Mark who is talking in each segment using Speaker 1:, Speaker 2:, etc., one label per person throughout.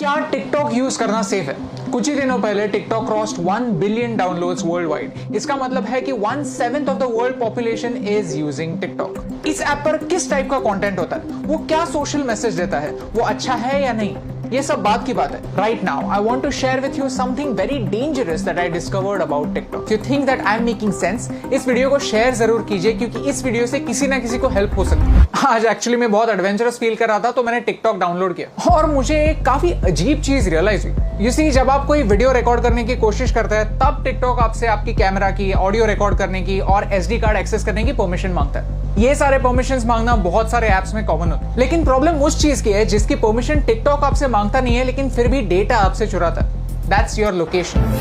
Speaker 1: क्या TikTok use करना safe है? कुछ ही दिनों पहले TikTok crossed 1 billion downloads world wide. इसका मतलब है कि 1/7 of the world population is using TikTok. इस ऐप पर किस टाइप का कंटेंट होता है, वो क्या सोशल मैसेज देता है, वो अच्छा है या नहीं, ये सब बात की बात है। Right now I want to share with you something very dangerous that I discovered about TikTok. You think that I am making sense? इस वीडियो को शेयर जरूर कीजिए क्योंकि इस वीडियो से किसी ना किसी को हेल्प हो सकती है। आज एक्चुअली मैं बहुत एडवेंचरस फील कर रहा था तो मैंने टिकटॉक डाउनलोड किया और मुझे एक काफी अजीब चीज रियलाइज हुई। यू सी, जब आप कोई वीडियो रिकॉर्ड करने की कोशिश करते हैं तब टिकटॉक आपसे आपकी कैमरा की, ऑडियो रिकॉर्ड करने की और SD कार्ड एक्सेस करने की परमिशन मांगता है। ये सारे परमिशंस मांगना बहुत सारे ऐप्स में कॉमन होता है, लेकिन प्रॉब्लम उस चीज की है जिसकी परमिशन टिकटॉक आपसे मांगता नहीं है लेकिन फिर भी डेटा आपसे चुराता है। That's your location.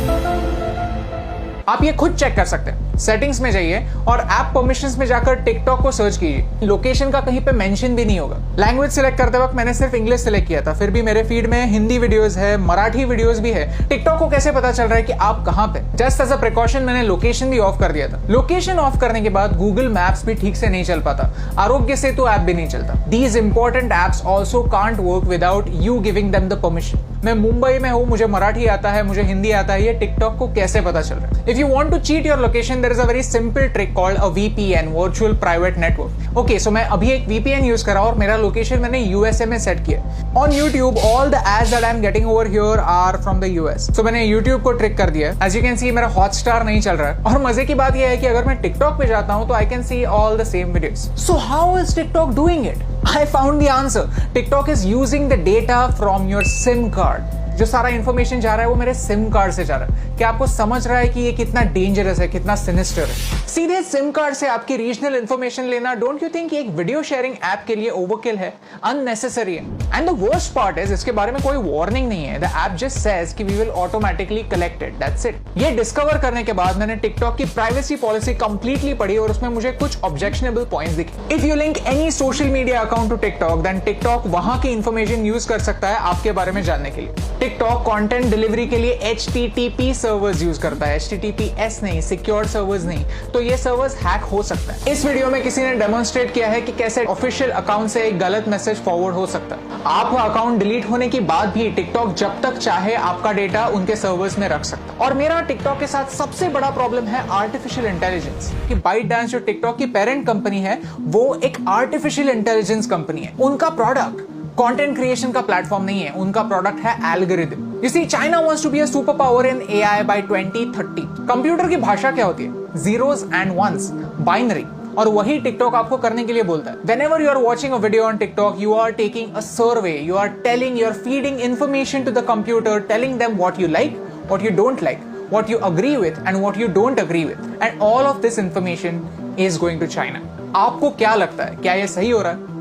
Speaker 1: आप ये खुद चेक कर सकते हैं। सेटिंग्स में जाइए और ऐप परमिशंस में जाकर टिकटॉक को सर्च कीजिए। लोकेशन का कहीं पे मेंशन भी नहीं होगा। लैंग्वेज सिलेक्ट करते वक्त मैंने सिर्फ इंग्लिश सिलेक्ट किया था, फिर भी मेरे फीड में हिंदी वीडियोस है, मराठी वीडियोस भी है। टिकटॉक को कैसे पता चल रहा है कि आप कहां पे? जस्ट एज अ प्रिकॉशन मैंने लोकेशन भी ऑफ कर दिया था। लोकेशन ऑफ करने के बाद गूगल मैप्स भी ठीक से नहीं चल पाता, आरोग्य सेतु ऐप भी नहीं चलता। These important apps also can't work without you giving them the permission. मैं मुंबई में हूं, मुझे मराठी आता है, मुझे हिंदी आता है, ये टिकटॉक को कैसे पता चल रहा है? If you want to cheat your location, there is a very simple trick called a VPN, virtual private network. Okay, so मैं अभी एक VPN यूज कर रहा हूं और मेरा लोकेशन मैंने USA में सेट किया। On YouTube all the ads that I am getting over here are from the US। So मैंने YouTube को ट्रिक कर दिया। एज यू कैन सी मेरा हॉटस्टार नहीं चल रहा है और मजे की बात यह है कि अगर मैं टिकटॉक पे जाता हूं तो I can see all the same videos. So how is TikTok doing it? I found the answer. TikTok is using the data from your SIM card. जो सारा इंफॉर्मेशन जा रहा है वो मेरे सिम कार्ड से जा रहा है। क्या आपको समझ रहा है कि ये कितना डेंजरस है, कितना सिनिस्टर है? सीधे सिम कार्ड से आपकी रीजनल इंफॉर्मेशन लेना, डोंट यू थिंक एक वीडियो शेयरिंग ऐप के लिए ओवरकिल है, अननेसेसरी है? And the worst part is इसके बारे में कोई वार्निंग नहीं है। द ऐप जस्ट सेज कि we will automatically collect it, that's it. ये डिस्कवर करने के बाद मैंने टिकटॉक की प्राइवेसी पॉलिसी कंप्लीटली पढ़ी और उसमें मुझे कुछ ऑब्जेक्शनेबल पॉइंट्स दिखे। If you link any social media account to TikTok, then TikTok वहां की इंफॉर्मेशन यूज कर सकता है आपके बारे में जानने के लिए। टिकटॉक कंटेंट डिलीवरी के लिए HTTP सर्वर्स यूज करता है, HTTPS नहीं, सिक्योर सर्वर्स नहीं। तो ये सर्वर्स हैक हो सकता है। इस वीडियो में किसी ने डेमोन्स्ट्रेट किया है कि कैसे ऑफिशियल अकाउंट से एक गलत मैसेज फॉरवर्ड हो सकता है। आपका अकाउंट डिलीट होने के बाद भी टिकटॉक जब तक चाहे आपका डेटा उनके सर्वर्स में रख सकता है। और मेरा टिकटॉक के साथ सबसे बड़ा प्रॉब्लम है आर्टिफिशियल इंटेलिजेंस। कि ByteDance जो टिकटॉक की पेरेंट कंपनी है वो एक आर्टिफिशियल इंटेलिजेंस कंपनी है। उनका प्रोडक्ट कंटेंट क्रिएशन का प्लेटफॉर्म नहीं है, उनका प्रोडक्ट है algorithm. You see, China wants to be a superpower in AI by 2030. Computer की भाषा क्या होती है? Zeros and ones, binary। और वही टिकटॉक आपको करने के लिए बोलता है। Whenever you are watching a video on TikTok, you are taking a survey, you are feeding information to the computer, telling them what you like, what you don't like, what you agree with, and what you don't agree with, and all of this information is going to China. आपको क्या लगता है, क्या ये सही हो रहा है?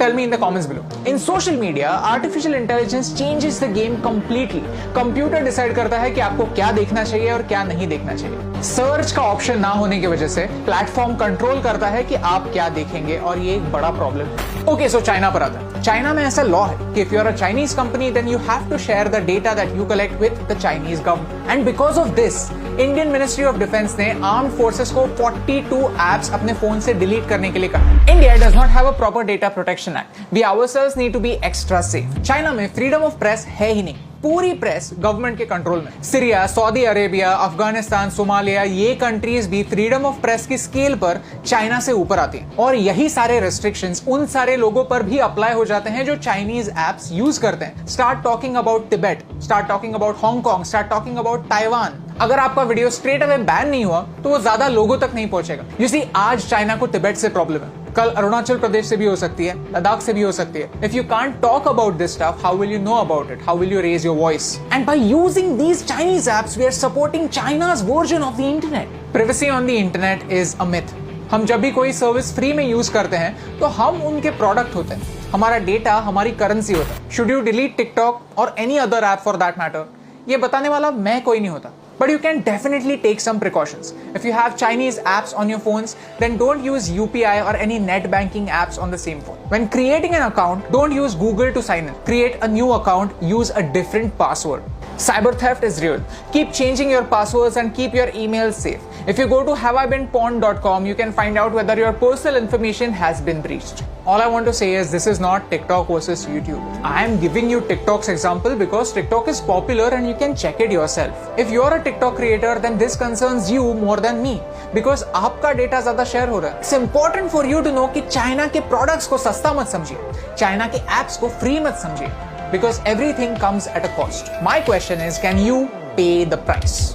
Speaker 1: Tell me in the comments below. In social media, artificial intelligence changes the game completely. Computer decide करता है कि आपको क्या देखना चाहिए और क्या नहीं देखना चाहिए। सर्च का ऑप्शन ना होने की वजह से प्लेटफॉर्म कंट्रोल करता है कि आप क्या देखेंगे और ये एक बड़ा प्रॉब्लम है। ओके, सो चाइना पर आता है। चाइना में ऐसा लॉ है कि if you are a Chinese company then you have to share the data that you collect with the Chinese government. And because of this, Indian ministry of defence ने armed forces को 42 apps अपने phone से delete करने के लिए कहा। India does not have a proper data protection act. We ourselves need to be extra safe. China में freedom of press है ही नहीं। पूरी प्रेस गवर्नमेंट के कंट्रोल में। Syria, Saudi Arabia, Afghanistan, Somalia, ये कंट्रीज भी फ्रीडम ऑफ प्रेस की स्केल पर चाइना से ऊपर आती हैं। और यही सारे रेस्ट्रिक्शंस उन सारे लोगों पर भी अप्लाई हो जाते हैं जो चाइनीज एप्स यूज करते हैं। Start talking about Tibet, start talking about Hong Kong, start talking about Taiwan. अगर आपका वीडियो स्ट्रेट अवे बैन नहीं हुआ तो वो ज्यादा लोगों तक नहीं पहुंचेगा। यू सी, आज चाइना को तिब्बत से प्रॉब्लम है, कल अरुणाचल प्रदेश से भी हो सकती है, लद्दाख से भी हो सकती है। If you can't talk about this stuff, how will you know about it? How will you raise your voice? And by using these Chinese apps we are supporting China's version of the internet. Privacy on the internet is a myth. हम जब भी कोई service free में use करते हैं तो हम उनके प्रोडक्ट होते हैं, हमारा डेटा हमारी करेंसी होता है। शुड यू डिलीट टिकटॉक और any other app for that matter? ये बताने वाला मैं कोई नहीं होता। But you can definitely take some precautions. If you have Chinese apps on your phones, then don't use UPI or any net banking apps on the same phone. When creating an account, don't use Google to sign in. Create a new account, use a different password. Cyber theft is real. Keep changing your passwords and keep your emails safe. If you go to haveibeenpawned.com, you can find out whether your personal information has been breached. All I want to say is this is not TikTok versus YouTube. I am giving you TikTok's example because TikTok is popular and you can check it yourself. If you're a TikTok creator, then this concerns you more than me because आपका data ज़्यादा share हो रहा है. It's important for you to know कि China के products को सस्ता मत समझिए, China के apps को free मत समझिए, because everything comes at a cost. My question is, can you pay the price?